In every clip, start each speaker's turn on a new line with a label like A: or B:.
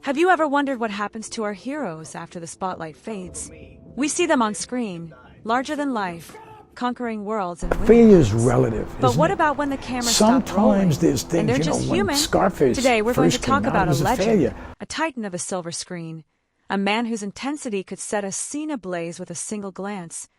A: Have you ever wondered what happens to our heroes after the spotlight fades? We see them on screen, larger than life, conquering worlds and winning
B: Failure is
A: hearts.
B: relative.
A: But
B: isn't
A: what
B: it?
A: about when the camera stops rolling?
B: Sometimes there's things,
A: and they're just
B: when
A: human.
B: Scarface
A: Today we're going to
B: first
A: talk
B: came out,
A: about
B: it was
A: a legend,
B: failure.
A: a titan of the silver screen, a man whose intensity could set a scene ablaze with a single glance,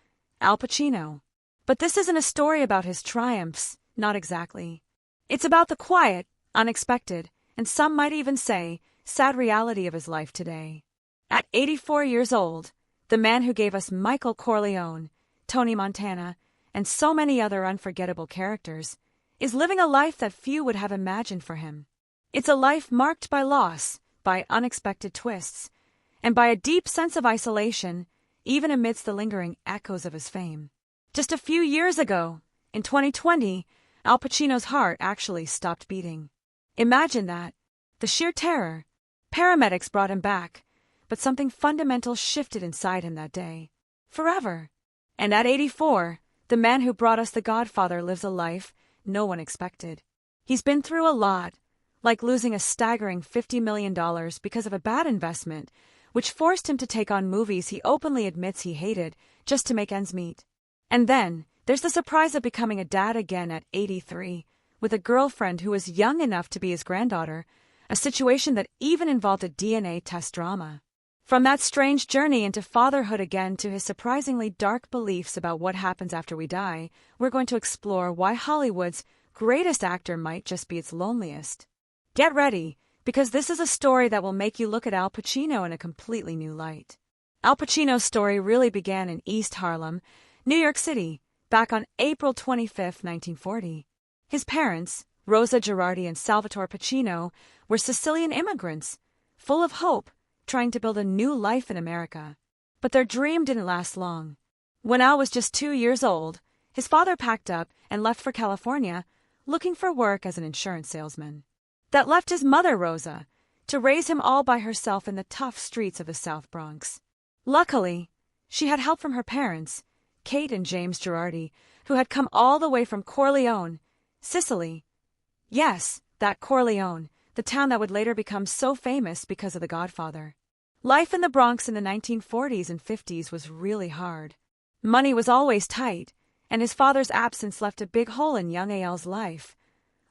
A: Al Pacino. But this isn't a story about his triumphs, not exactly. It's about the quiet, unexpected, and some might even say, sad reality of his life today. At 84 years old, the man who gave us Michael Corleone, Tony Montana, and so many other unforgettable characters, is living a life that few would have imagined for him. It's a life marked by loss, by unexpected twists, and by a deep sense of isolation, even amidst the lingering echoes of his fame. Just a few years ago, in 2020, Al Pacino's heart actually stopped beating. Imagine that. The sheer terror. Paramedics brought him back, but something fundamental shifted inside him that day. Forever. And at 84, the man who brought us The Godfather lives a life no one expected. He's been through a lot, like losing a staggering $50 million because of a bad investment, which forced him to take on movies he openly admits he hated just to make ends meet. And then, there's the surprise of becoming a dad again at 83, with a girlfriend who was young enough to be his granddaughter, a situation that even involved a DNA test drama. From that strange journey into fatherhood again to his surprisingly dark beliefs about what happens after we die, we're going to explore why Hollywood's greatest actor might just be its loneliest. Get ready, because this is a story that will make you look at Al Pacino in a completely new light. Al Pacino's story really began in East Harlem, New York City, back on April 25, 1940. His parents, Rosa Girardi and Salvatore Pacino, were Sicilian immigrants, full of hope, trying to build a new life in America. But their dream didn't last long. When Al was just 2 years old, his father packed up and left for California, looking for work as an insurance salesman. That left his mother, Rosa, to raise him all by herself in the tough streets of the South Bronx. Luckily, she had help from her parents, Kate and James Girardi, who had come all the way from Corleone, Sicily. Yes, that Corleone, the town that would later become so famous because of The Godfather. Life in the Bronx in the 1940s and 50s was really hard. Money was always tight, and his father's absence left a big hole in young Al's life,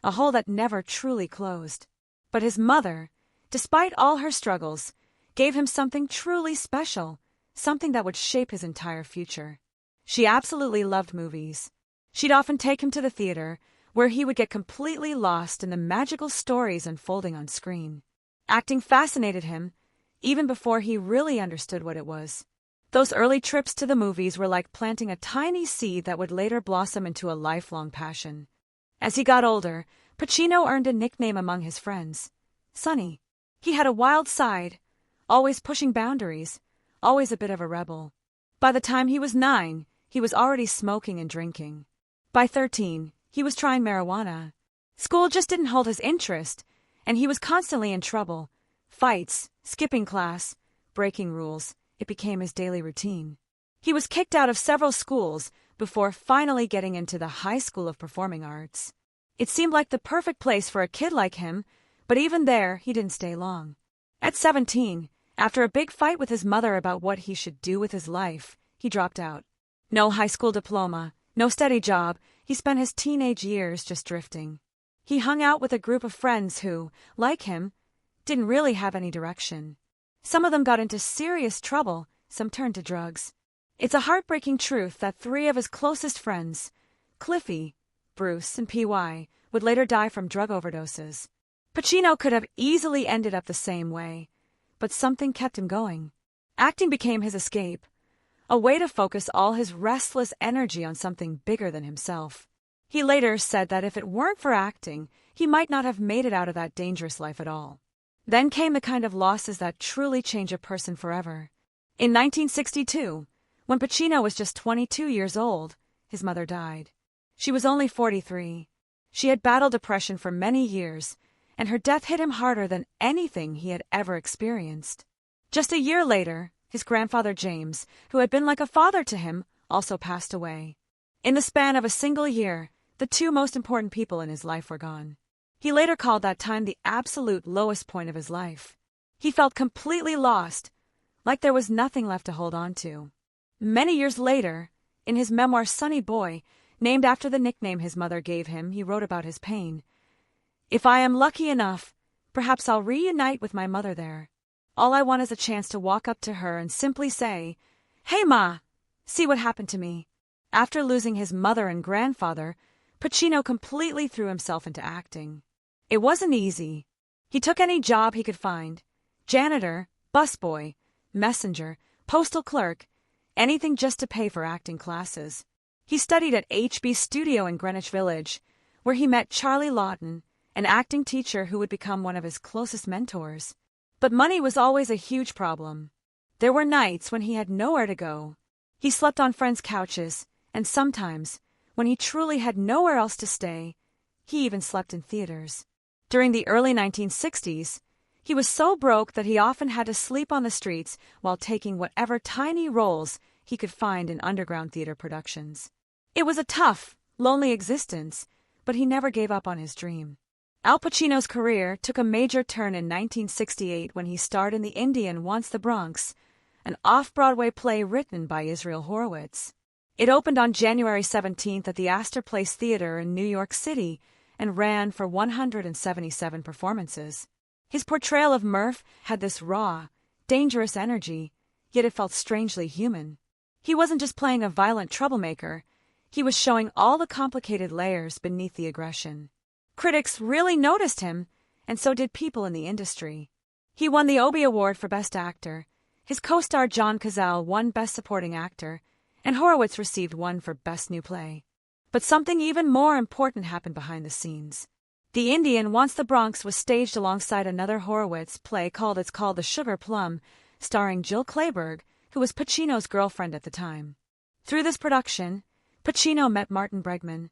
A: a hole that never truly closed. But his mother, despite all her struggles, gave him something truly special, something that would shape his entire future. She absolutely loved movies. She'd often take him to the theater, where he would get completely lost in the magical stories unfolding on screen. Acting fascinated him, even before he really understood what it was. Those early trips to the movies were like planting a tiny seed that would later blossom into a lifelong passion. As he got older, Pacino earned a nickname among his friends, Sonny. He had a wild side, always pushing boundaries, always a bit of a rebel. By the time he was 9, he was already smoking and drinking. By 13, he was trying marijuana. School just didn't hold his interest, and he was constantly in trouble. Fights, skipping class, breaking rules. It became his daily routine. He was kicked out of several schools before finally getting into the High School of Performing Arts. It seemed like the perfect place for a kid like him, but even there, he didn't stay long. At 17, after a big fight with his mother about what he should do with his life, he dropped out. No high school diploma, no steady job. He spent his teenage years just drifting. He hung out with a group of friends who, like him, didn't really have any direction. Some of them got into serious trouble, some turned to drugs. It's a heartbreaking truth that 3 of his closest friends, Cliffy, Bruce, and P.Y., would later die from drug overdoses. Pacino could have easily ended up the same way, but something kept him going. Acting became his escape, a way to focus all his restless energy on something bigger than himself. He later said that if it weren't for acting, he might not have made it out of that dangerous life at all. Then came the kind of losses that truly change a person forever. In 1962, when Pacino was just 22 years old, his mother died. She was only 43. She had battled depression for many years, and her death hit him harder than anything he had ever experienced. Just a year later, his grandfather James, who had been like a father to him, also passed away. In the span of a single year, the 2 most important people in his life were gone. He later called that time the absolute lowest point of his life. He felt completely lost, like there was nothing left to hold on to. Many years later, in his memoir Sonny Boy, named after the nickname his mother gave him, he wrote about his pain. "If I am lucky enough, perhaps I'll reunite with my mother there. All I want is a chance to walk up to her and simply say, 'Hey, Ma, see what happened to me.'" After losing his mother and grandfather, Pacino completely threw himself into acting. It wasn't easy. He took any job he could find: janitor, busboy, messenger, postal clerk, anything just to pay for acting classes. He studied at HB Studio in Greenwich Village, where he met Charlie Lawton, an acting teacher who would become one of his closest mentors. But money was always a huge problem. There were nights when he had nowhere to go. He slept on friends' couches, and sometimes, when he truly had nowhere else to stay, he even slept in theaters. During the early 1960s, he was so broke that he often had to sleep on the streets while taking whatever tiny roles he could find in underground theater productions. It was a tough, lonely existence, but he never gave up on his dream. Al Pacino's career took a major turn in 1968 when he starred in The Indian Wants the Bronx, an off-Broadway play written by Israel Horowitz. It opened on January 17th at the Astor Place Theater in New York City and ran for 177 performances. His portrayal of Murph had this raw, dangerous energy, yet it felt strangely human. He wasn't just playing a violent troublemaker, he was showing all the complicated layers beneath the aggression. Critics really noticed him, and so did people in the industry. He won the Obie Award for Best Actor, his co-star John Cazale won Best Supporting Actor, and Horowitz received one for Best New Play. But something even more important happened behind the scenes. The Indian Wants the Bronx was staged alongside another Horowitz play called The Sugar Plum, starring Jill Clayburgh, who was Pacino's girlfriend at the time. Through this production, Pacino met Martin Bregman,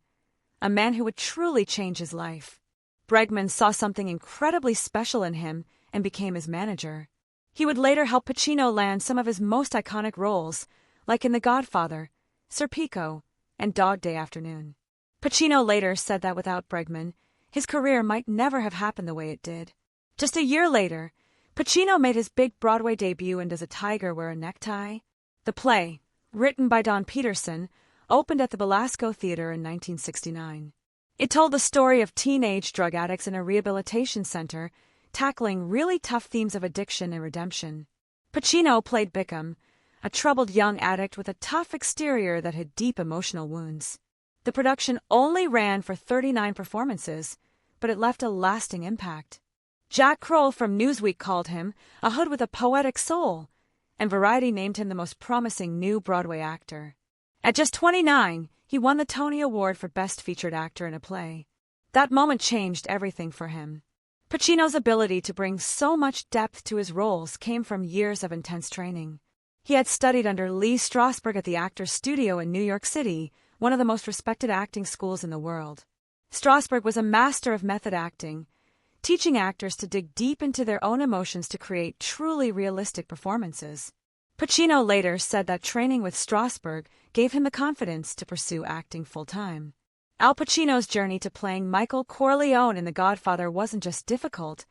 A: a man who would truly change his life. Bregman saw something incredibly special in him and became his manager. He would later help Pacino land some of his most iconic roles, like in The Godfather, Serpico, and Dog Day Afternoon. Pacino later said that without Bregman, his career might never have happened the way it did. Just a year later, Pacino made his big Broadway debut in Does a Tiger Wear a Necktie? The play, written by Don Peterson, opened at the Belasco Theater in 1969. It told the story of teenage drug addicts in a rehabilitation center, tackling really tough themes of addiction and redemption. Pacino played Bickham, a troubled young addict with a tough exterior that had deep emotional wounds. The production only ran for 39 performances, but it left a lasting impact. Jack Kroll from Newsweek called him a hood with a poetic soul, and Variety named him the most promising new Broadway actor. At just 29, he won the Tony Award for Best Featured Actor in a Play. That moment changed everything for him. Pacino's ability to bring so much depth to his roles came from years of intense training. He had studied under Lee Strasberg at the Actors Studio in New York City, one of the most respected acting schools in the world. Strasberg was a master of method acting, teaching actors to dig deep into their own emotions to create truly realistic performances. Pacino later said that training with Strasberg gave him the confidence to pursue acting full-time. Al Pacino's journey to playing Michael Corleone in The Godfather wasn't just difficult,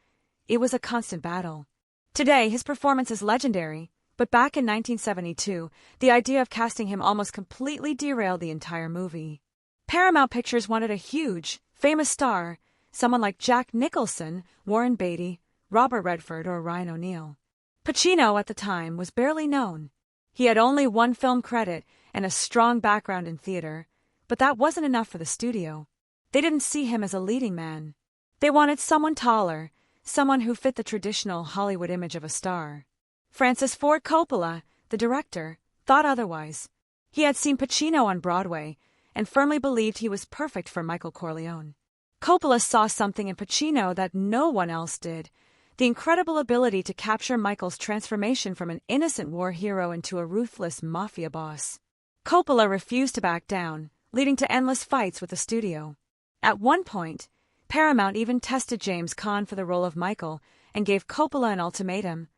A: it was a constant battle. Today, his performance is legendary, but back in 1972, the idea of casting him almost completely derailed the entire movie. Paramount Pictures wanted a huge, famous star, someone like Jack Nicholson, Warren Beatty, Robert Redford, or Ryan O'Neal. Pacino, at the time, was barely known. He had only one film credit and a strong background in theater, but that wasn't enough for the studio. They didn't see him as a leading man. They wanted someone taller, someone who fit the traditional Hollywood image of a star. Francis Ford Coppola, the director, thought otherwise. He had seen Pacino on Broadway and firmly believed he was perfect for Michael Corleone. Coppola saw something in Pacino that no one else did: the incredible ability to capture Michael's transformation from an innocent war hero into a ruthless mafia boss. Coppola refused to back down, leading to endless fights with the studio. At one point, Paramount even tested James Caan for the role of Michael and gave Coppola an ultimatum: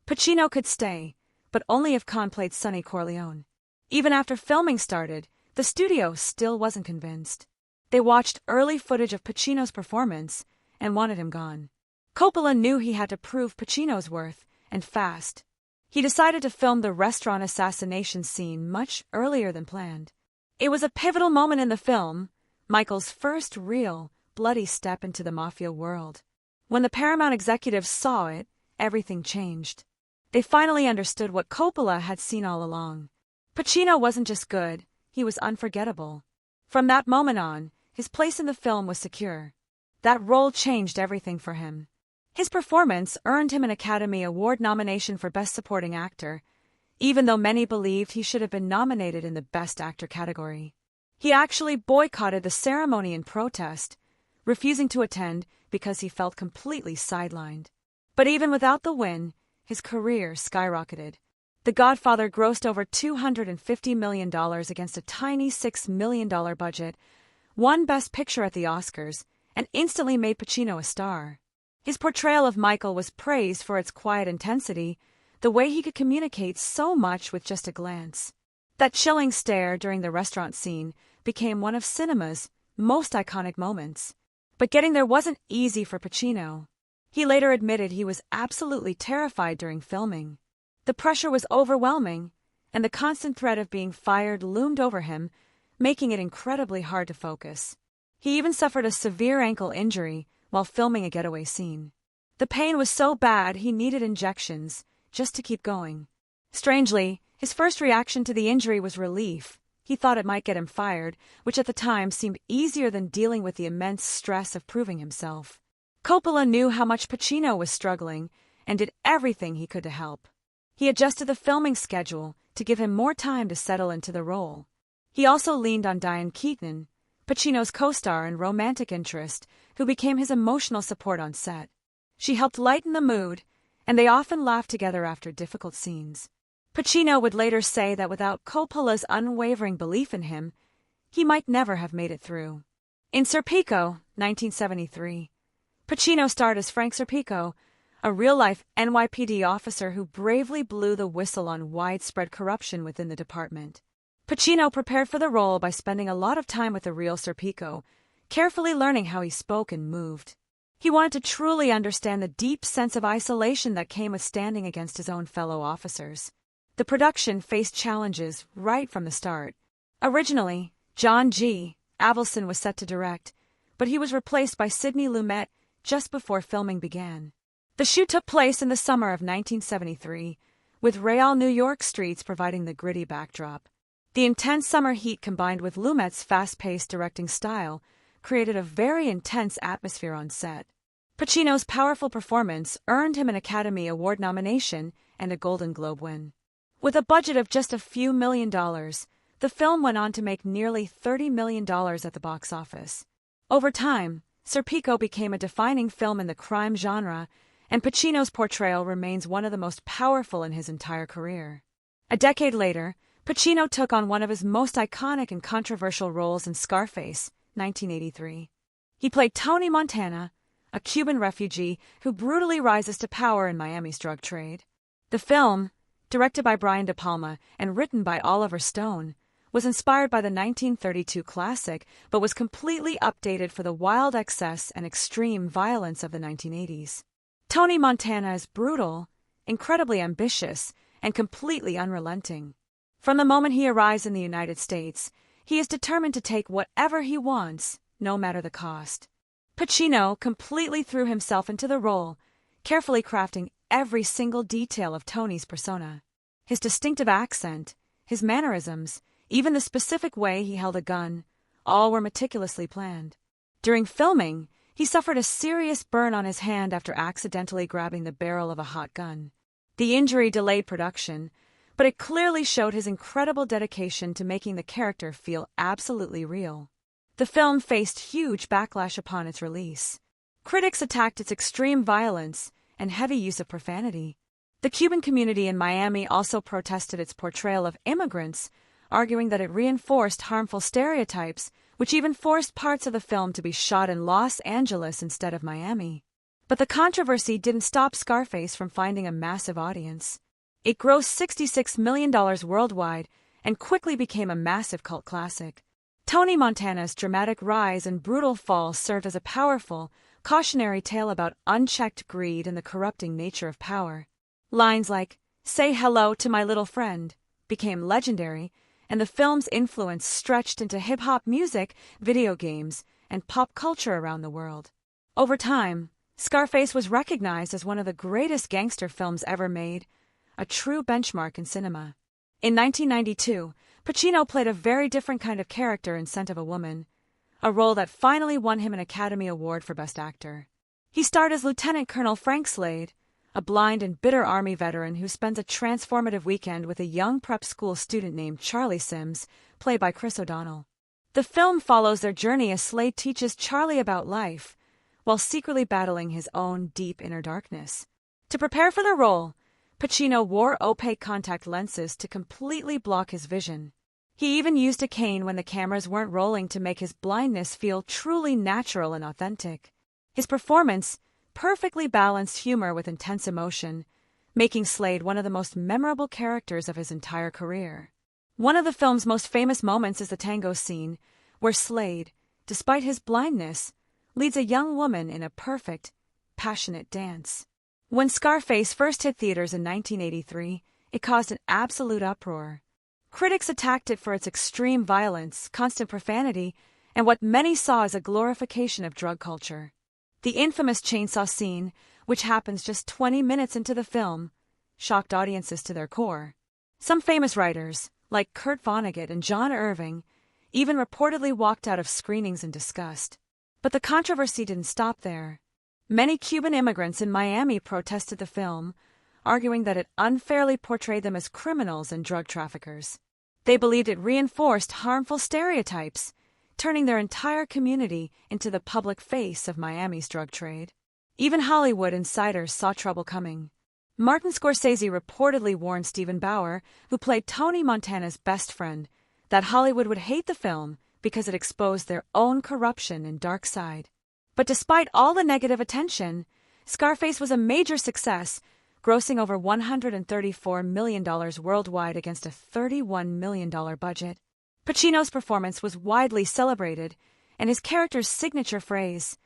A: Pacino could stay, but only if Caan played Sonny Corleone. Even after filming started, the studio still wasn't convinced. They watched early footage of Pacino's performance and wanted him gone. Coppola knew he had to prove Pacino's worth, and fast. He decided to film the restaurant assassination scene much earlier than planned. It was a pivotal moment in the film, Michael's first real, bloody step into the mafia world. When the Paramount executives saw it, everything changed. They finally understood what Coppola had seen all along. Pacino wasn't just good, he was unforgettable. From that moment on, his place in the film was secure. That role changed everything for him. His performance earned him an Academy Award nomination for Best Supporting Actor, even though many believed he should have been nominated in the Best Actor category. He actually boycotted the ceremony in protest, refusing to attend because he felt completely sidelined. But even without the win, his career skyrocketed. The Godfather grossed over $250 million against a tiny $6 million budget, won Best Picture at the Oscars, and instantly made Pacino a star. His portrayal of Michael was praised for its quiet intensity, the way he could communicate so much with just a glance. That chilling stare during the restaurant scene became one of cinema's most iconic moments. But getting there wasn't easy for Pacino. He later admitted he was absolutely terrified during filming. The pressure was overwhelming, and the constant threat of being fired loomed over him, making it incredibly hard to focus. He even suffered a severe ankle injury while filming a getaway scene. The pain was so bad he needed injections just to keep going. Strangely, his first reaction to the injury was relief. He thought it might get him fired, which at the time seemed easier than dealing with the immense stress of proving himself. Coppola knew how much Pacino was struggling and did everything he could to help. He adjusted the filming schedule to give him more time to settle into the role. He also leaned on Diane Keaton, Pacino's co-star and romantic interest, who became his emotional support on set. She helped lighten the mood, and they often laughed together after difficult scenes. Pacino would later say that without Coppola's unwavering belief in him, he might never have made it through. In Serpico, 1973, Pacino starred as Frank Serpico, a real-life NYPD officer who bravely blew the whistle on widespread corruption within the department. Pacino prepared for the role by spending a lot of time with the real Serpico, carefully learning how he spoke and moved. He wanted to truly understand the deep sense of isolation that came with standing against his own fellow officers. The production faced challenges right from the start. Originally, John G. Avildsen was set to direct, but he was replaced by Sidney Lumet just before filming began. The shoot took place in the summer of 1973, with real New York streets providing the gritty backdrop. The intense summer heat combined with Lumet's fast-paced directing style created a very intense atmosphere on set. Pacino's powerful performance earned him an Academy Award nomination and a Golden Globe win. With a budget of just a few $1 million, the film went on to make nearly $30 million at the box office. Over time, Serpico became a defining film in the crime genre, and Pacino's portrayal remains one of the most powerful in his entire career. A decade later, Pacino took on one of his most iconic and controversial roles in Scarface, 1983. He played Tony Montana, a Cuban refugee who brutally rises to power in Miami's drug trade. The film, directed by Brian De Palma and written by Oliver Stone, was inspired by the 1932 classic but was completely updated for the wild excess and extreme violence of the 1980s. Tony Montana is brutal, incredibly ambitious, and completely unrelenting. From the moment he arrives in the United States, he is determined to take whatever he wants, no matter the cost. Pacino completely threw himself into the role, carefully crafting every single detail of Tony's persona. His distinctive accent, his mannerisms, even the specific way he held a gun, all were meticulously planned. During filming, he suffered a serious burn on his hand after accidentally grabbing the barrel of a hot gun. The injury delayed production, but it clearly showed his incredible dedication to making the character feel absolutely real. The film faced huge backlash upon its release. Critics attacked its extreme violence and heavy use of profanity. The Cuban community in Miami also protested its portrayal of immigrants, arguing that it reinforced harmful stereotypes, which even forced parts of the film to be shot in Los Angeles instead of Miami. But the controversy didn't stop Scarface from finding a massive audience. It grossed $66 million worldwide and quickly became a massive cult classic. Tony Montana's dramatic rise and brutal fall served as a powerful, cautionary tale about unchecked greed and the corrupting nature of power. Lines like, "Say hello to my little friend," became legendary, and the film's influence stretched into hip-hop music, video games, and pop culture around the world. Over time, Scarface was recognized as one of the greatest gangster films ever made, a true benchmark in cinema. In 1992, Pacino played a very different kind of character in Scent of a Woman, a role that finally won him an Academy Award for Best Actor. He starred as Lieutenant Colonel Frank Slade, a blind and bitter Army veteran who spends a transformative weekend with a young prep school student named Charlie Sims, played by Chris O'Donnell. The film follows their journey as Slade teaches Charlie about life, while secretly battling his own deep inner darkness. To prepare for the role, Pacino wore opaque contact lenses to completely block his vision. He even used a cane when the cameras weren't rolling to make his blindness feel truly natural and authentic. His performance perfectly balanced humor with intense emotion, making Slade one of the most memorable characters of his entire career. One of the film's most famous moments is the tango scene, where Slade, despite his blindness, leads a young woman in a perfect, passionate dance. When Scarface first hit theaters in 1983, it caused an absolute uproar. Critics attacked it for its extreme violence, constant profanity, and what many saw as a glorification of drug culture. The infamous chainsaw scene, which happens just 20 minutes into the film, shocked audiences to their core. Some famous writers, like Kurt Vonnegut and John Irving, even reportedly walked out of screenings in disgust. But the controversy didn't stop there. Many Cuban immigrants in Miami protested the film, arguing that it unfairly portrayed them as criminals and drug traffickers. They believed it reinforced harmful stereotypes, turning their entire community into the public face of Miami's drug trade. Even Hollywood insiders saw trouble coming. Martin Scorsese reportedly warned Stephen Bauer, who played Tony Montana's best friend, that Hollywood would hate the film because it exposed their own corruption and dark side. But despite all the negative attention, Scarface was a major success, grossing over $134 million worldwide against a $31 million budget. Pacino's performance was widely celebrated, and his character's signature phrase,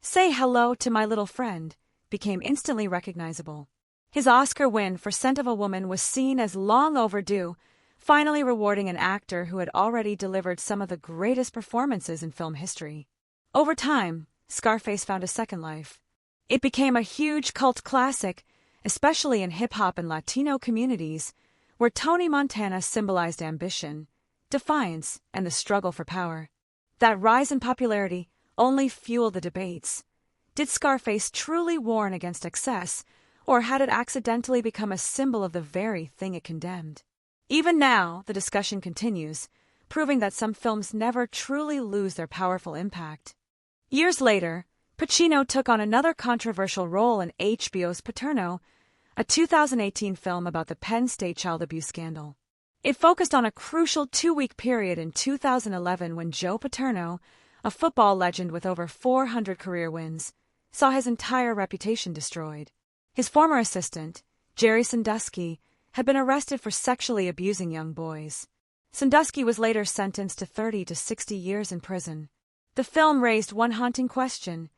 A: "Say hello to my little friend," became instantly recognizable. His Oscar win for Scent of a Woman was seen as long overdue, finally rewarding an actor who had already delivered some of the greatest performances in film history. Over time, Scarface found a second life. It became a huge cult classic, especially in hip-hop and Latino communities, where Tony Montana symbolized ambition, defiance, and the struggle for power. That rise in popularity only fueled the debates. Did Scarface truly warn against excess, or had it accidentally become a symbol of the very thing it condemned? Even now, the discussion continues, proving that some films never truly lose their powerful impact. Years later, Pacino took on another controversial role in HBO's Paterno, a 2018 film about the Penn State child abuse scandal. It focused on a crucial 2-week period in 2011 when Joe Paterno, a football legend with over 400 career wins, saw his entire reputation destroyed. His former assistant, Jerry Sandusky, had been arrested for sexually abusing young boys. Sandusky was later sentenced to 30 to 60 years in prison. The film raised one haunting question: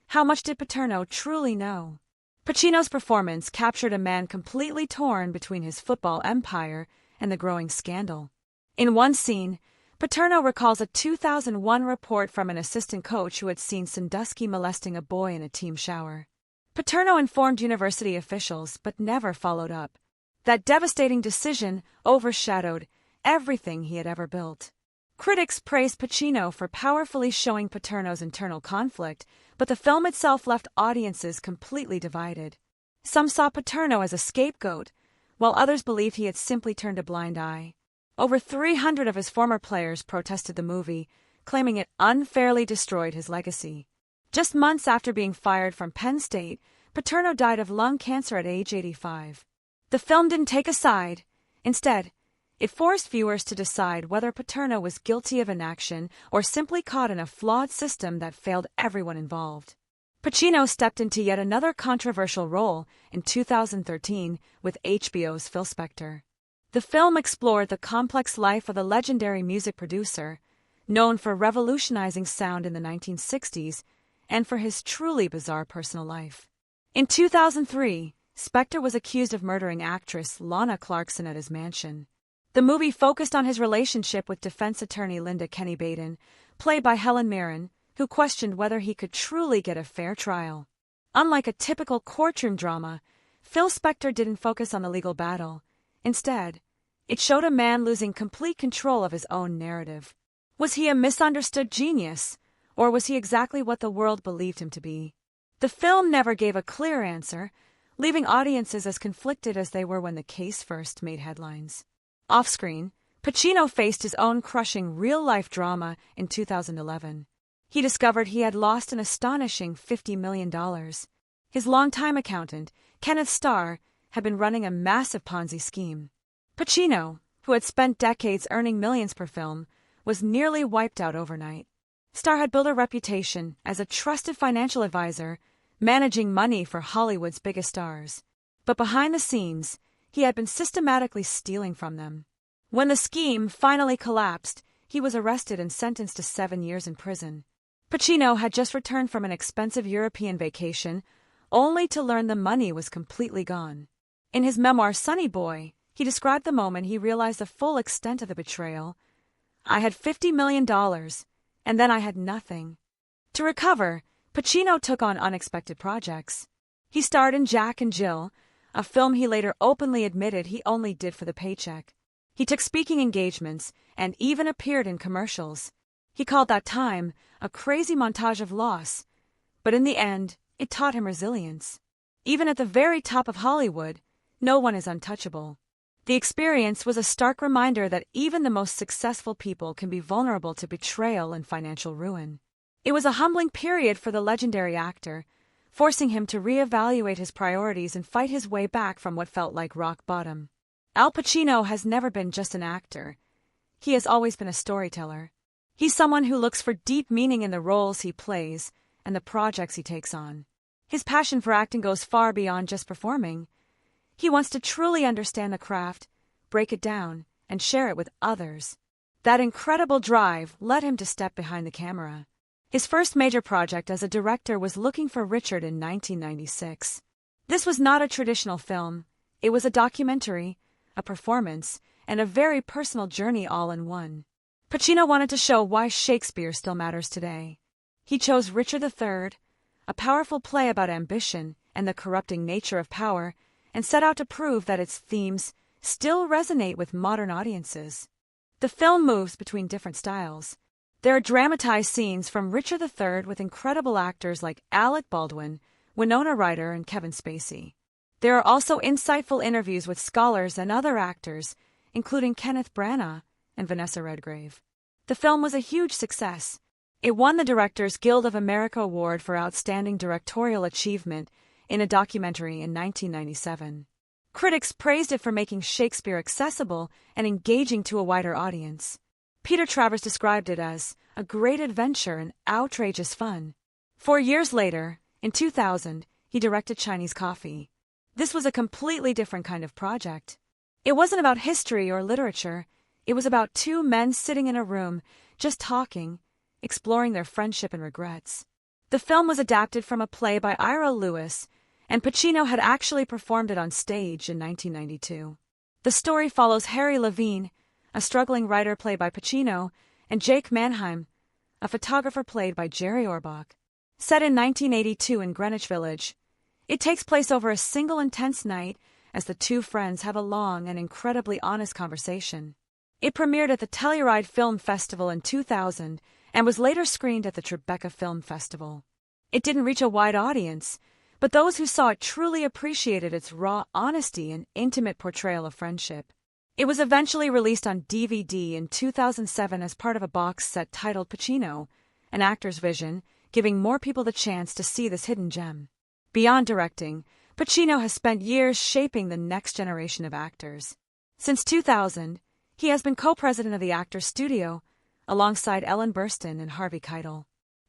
A: how much did Paterno truly know? Pacino's performance captured a man completely torn between his football empire and the growing scandal. In one scene, Paterno recalls a 2001 report from an assistant coach who had seen Sandusky molesting a boy in a team shower. Paterno informed university officials but never followed up. That devastating decision overshadowed everything he had ever built. Critics praised Pacino for powerfully showing Paterno's internal conflict, but the film itself left audiences completely divided. Some saw Paterno as a scapegoat, while others believed he had simply turned a blind eye. Over 300 of his former players protested the movie, claiming it unfairly destroyed his legacy. Just months after being fired from Penn State, Paterno died of lung cancer at age 85. The film didn't take a side. Instead, it forced viewers to decide whether Paterno was guilty of inaction or simply caught in a flawed system that failed everyone involved. Pacino stepped into yet another controversial role in 2013 with HBO's Phil Spector. The film explored the complex life of the legendary music producer, known for revolutionizing sound in the 1960s, and for his truly bizarre personal life. In 2003, Spector was accused of murdering actress Lana Clarkson at his mansion. The movie focused on his relationship with defense attorney Linda Kenny Baden, played by Helen Mirren, who questioned whether he could truly get a fair trial. Unlike a typical courtroom drama, Phil Spector didn't focus on the legal battle. Instead, it showed a man losing complete control of his own narrative. Was he a misunderstood genius, or was he exactly what the world believed him to be? The film never gave a clear answer, leaving audiences as conflicted as they were when the case first made headlines. Off-screen, Pacino faced his own crushing real-life drama in 2011. He discovered he had lost an astonishing $50 million. His longtime accountant, Kenneth Starr, had been running a massive Ponzi scheme. Pacino, who had spent decades earning millions per film, was nearly wiped out overnight. Starr had built a reputation as a trusted financial advisor, managing money for Hollywood's biggest stars. But behind the scenes, he had been systematically stealing from them. When the scheme finally collapsed, he was arrested and sentenced to 7 years in prison. Pacino had just returned from an expensive European vacation, only to learn the money was completely gone. In his memoir Sonny Boy, he described the moment he realized the full extent of the betrayal. "I had $50 million, and then I had nothing." To recover, Pacino took on unexpected projects. He starred in Jack and Jill, a film he later openly admitted he only did for the paycheck. He took speaking engagements and even appeared in commercials. He called that time a crazy montage of loss, but in the end, it taught him resilience. Even at the very top of Hollywood, no one is untouchable. The experience was a stark reminder that even the most successful people can be vulnerable to betrayal and financial ruin. It was a humbling period for the legendary actor, forcing him to reevaluate his priorities and fight his way back from what felt like rock bottom. Al Pacino has never been just an actor. He has always been a storyteller. He's someone who looks for deep meaning in the roles he plays and the projects he takes on. His passion for acting goes far beyond just performing. He wants to truly understand the craft, break it down, and share it with others. That incredible drive led him to step behind the camera. His first major project as a director was Looking for Richard in 1996. This was not a traditional film. It was a documentary, a performance, and a very personal journey all in one. Pacino wanted to show why Shakespeare still matters today. He chose Richard III, a powerful play about ambition and the corrupting nature of power, and set out to prove that its themes still resonate with modern audiences. The film moves between different styles. There are dramatized scenes from Richard III with incredible actors like Alec Baldwin, Winona Ryder, and Kevin Spacey. There are also insightful interviews with scholars and other actors, including Kenneth Branagh and Vanessa Redgrave. The film was a huge success. It won the Directors Guild of America Award for Outstanding Directorial Achievement in a Documentary in 1997. Critics praised it for making Shakespeare accessible and engaging to a wider audience. Peter Travers described it as a great adventure and outrageous fun. 4 years later, in 2000, he directed Chinese Coffee. This was a completely different kind of project. It wasn't about history or literature. It was about two men sitting in a room, just talking, exploring their friendship and regrets. The film was adapted from a play by Ira Lewis, and Pacino had actually performed it on stage in 1992. The story follows Harry Levine, a struggling writer played by Pacino, and Jake Mannheim, a photographer played by Jerry Orbach. Set in 1982 in Greenwich Village, it takes place over a single intense night as the two friends have a long and incredibly honest conversation. It premiered at the Telluride Film Festival in 2000 and was later screened at the Tribeca Film Festival. It didn't reach a wide audience, but those who saw it truly appreciated its raw honesty and intimate portrayal of friendship. It was eventually released on DVD in 2007 as part of a box set titled Pacino, an actor's vision, giving more people the chance to see this hidden gem. Beyond directing, Pacino has spent years shaping the next generation of actors. Since 2000, he has been co-president of the Actors Studio, alongside Ellen Burstyn and Harvey Keitel.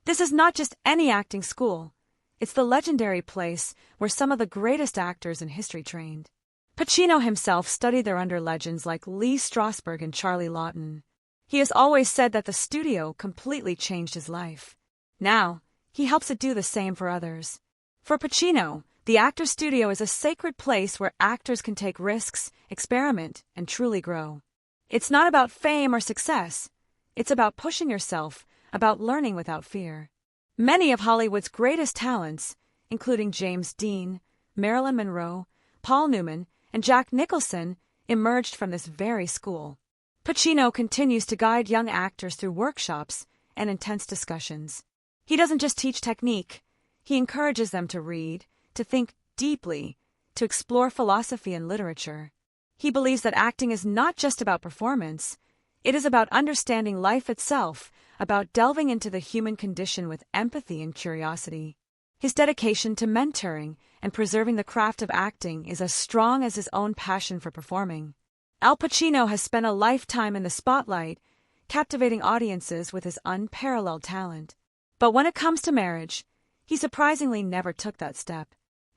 A: This is not just any acting school. It's the legendary place where some of the greatest actors in history trained. Pacino himself studied there under legends like Lee Strasberg and Charlie Lawton. He has always said that the studio completely changed his life. Now, he helps it do the same for others. For Pacino, the actor's studio is a sacred place where actors can take risks, experiment, and truly grow. It's not about fame or success. It's about pushing yourself, about learning without fear. Many of Hollywood's greatest talents, including James Dean, Marilyn Monroe, Paul Newman, and Jack Nicholson, emerged from this very school. Pacino continues to guide young actors through workshops and intense discussions. He doesn't just teach technique, he encourages them to read, to think deeply, to explore philosophy and literature. He believes that acting is not just about performance, it is about understanding life itself, about delving into the human condition with empathy and curiosity. His dedication to mentoring and preserving the craft of acting is as strong as his own passion for performing. Al Pacino has spent a lifetime in the spotlight, captivating audiences with his unparalleled talent. But when it comes to marriage, he surprisingly never took that step.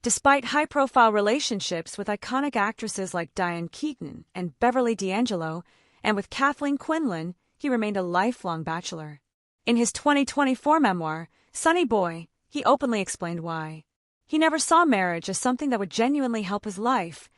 A: Despite high-profile relationships with iconic actresses like Diane Keaton and Beverly D'Angelo, and with Kathleen Quinlan, he remained a lifelong bachelor. In his 2024 memoir, Sonny Boy, he openly explained why. He never saw marriage as something that would genuinely help his life.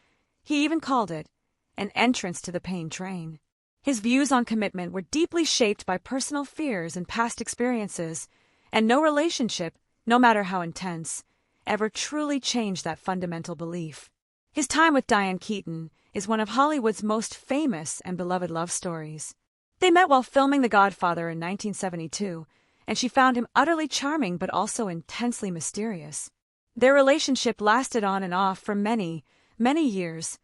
A: He even called it an entrance to the pain train. His views on commitment were deeply shaped by personal fears and past experiences, and no relationship, no matter how intense, ever truly changed that fundamental belief. His time with Diane Keaton is one of Hollywood's most famous and beloved love stories. They met while filming The Godfather in 1972, and she found him utterly charming but also intensely mysterious. Their relationship lasted on and off for many, many years,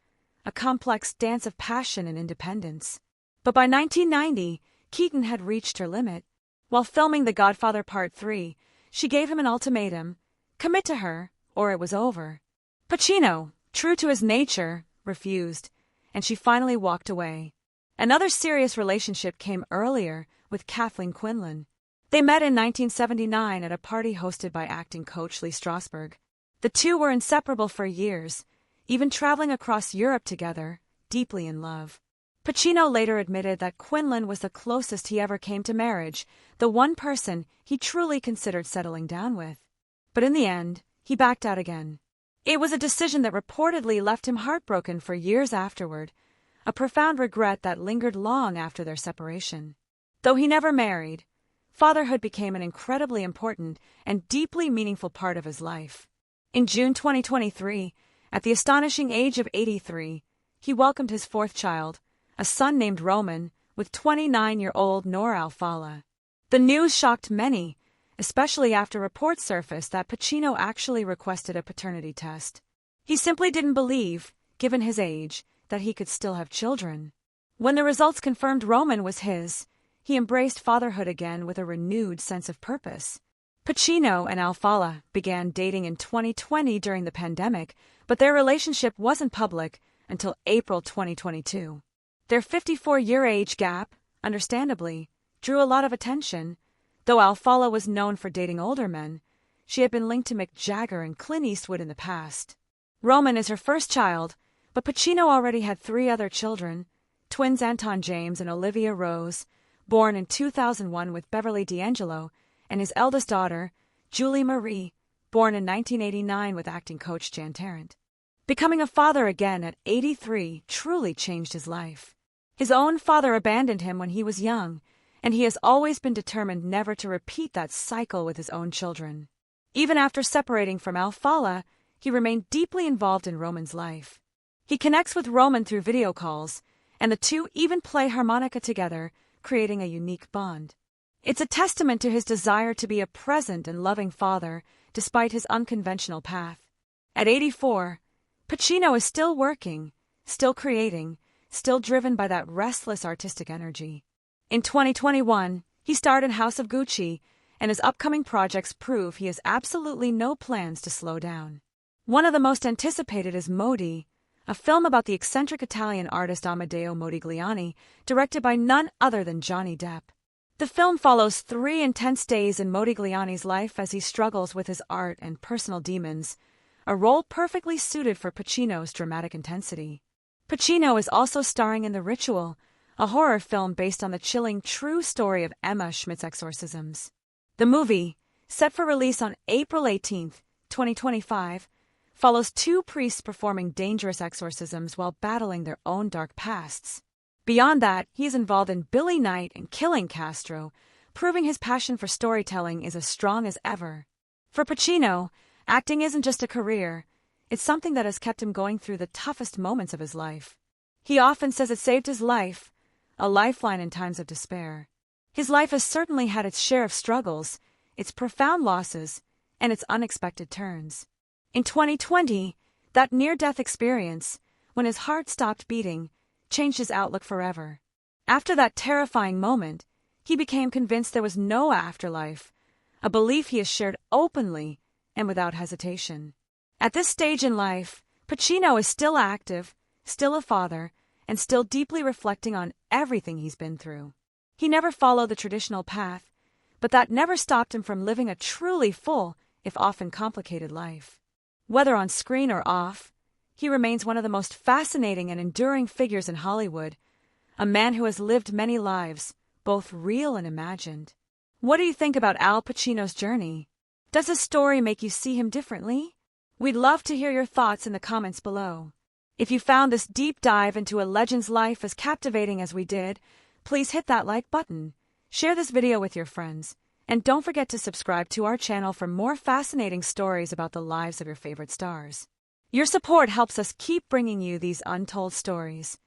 A: a complex dance of passion and independence. But by 1990, Keaton had reached her limit. While filming The Godfather Part 3, she gave him an ultimatum: commit to her, or it was over. Pacino, true to his nature, refused, and she finally walked away. Another serious relationship came earlier with Kathleen Quinlan. They met in 1979 at a party hosted by acting coach Lee Strasberg. The two were inseparable for years, even traveling across Europe together, deeply in love. Pacino later admitted that Quinlan was the closest he ever came to marriage, the one person he truly considered settling down with. But in the end, he backed out again. It was a decision that reportedly left him heartbroken for years afterward, a profound regret that lingered long after their separation. Though he never married, fatherhood became an incredibly important and deeply meaningful part of his life. In June 2023, at the astonishing age of 83, he welcomed his fourth child, a son named Roman, with 29-year-old Noor Al-Fallah. The news shocked many, especially after reports surfaced that Pacino actually requested a paternity test. He simply didn't believe, given his age, that he could still have children. When the results confirmed Roman was his, he embraced fatherhood again with a renewed sense of purpose. Pacino and Al-Fallah began dating in 2020 during the pandemic, but their relationship wasn't public until April 2022. Their 54-year age gap, understandably, drew a lot of attention. Though Al-Fallah was known for dating older men, she had been linked to Mick Jagger and Clint Eastwood in the past. Roman is her first child, but Pacino already had 3 other children, twins Anton James and Olivia Rose, born in 2001 with Beverly D'Angelo, and his eldest daughter, Julie Marie, born in 1989 with acting coach Jan Tarrant. Becoming a father again at 83 truly changed his life. His own father abandoned him when he was young, and he has always been determined never to repeat that cycle with his own children. Even after separating from Al-Fallah, he remained deeply involved in Roman's life. He connects with Roman through video calls, and the two even play harmonica together, creating a unique bond. It's a testament to his desire to be a present and loving father, despite his unconventional path. At 84, Pacino is still working, still creating, still driven by that restless artistic energy. In 2021, he starred in House of Gucci, and his upcoming projects prove he has absolutely no plans to slow down. One of the most anticipated is Modi, a film about the eccentric Italian artist Amedeo Modigliani, directed by none other than Johnny Depp. The film follows 3 intense days in Modigliani's life as he struggles with his art and personal demons, a role perfectly suited for Pacino's dramatic intensity. Pacino is also starring in The Ritual, a horror film based on the chilling true story of Emma Schmidt's exorcisms. The movie, set for release on April 18, 2025, follows two priests performing dangerous exorcisms while battling their own dark pasts. Beyond that, he is involved in Billy Knight and killing Castro, proving his passion for storytelling is as strong as ever. For Pacino, acting isn't just a career, it's something that has kept him going through the toughest moments of his life. He often says it saved his life, a lifeline in times of despair. His life has certainly had its share of struggles, its profound losses, and its unexpected turns. In 2020, that near-death experience, when his heart stopped beating, changed his outlook forever. After that terrifying moment, he became convinced there was no afterlife, a belief he has shared openly and without hesitation. At this stage in life, Pacino is still active, still a father, and still deeply reflecting on everything he's been through. He never followed the traditional path, but that never stopped him from living a truly full, if often complicated life. Whether on screen or off, he remains one of the most fascinating and enduring figures in Hollywood, a man who has lived many lives, both real and imagined. What do you think about Al Pacino's journey? Does his story make you see him differently? We'd love to hear your thoughts in the comments below. If you found this deep dive into a legend's life as captivating as we did, please hit that like button, share this video with your friends, and don't forget to subscribe to our channel for more fascinating stories about the lives of your favorite stars. Your support helps us keep bringing you these untold stories.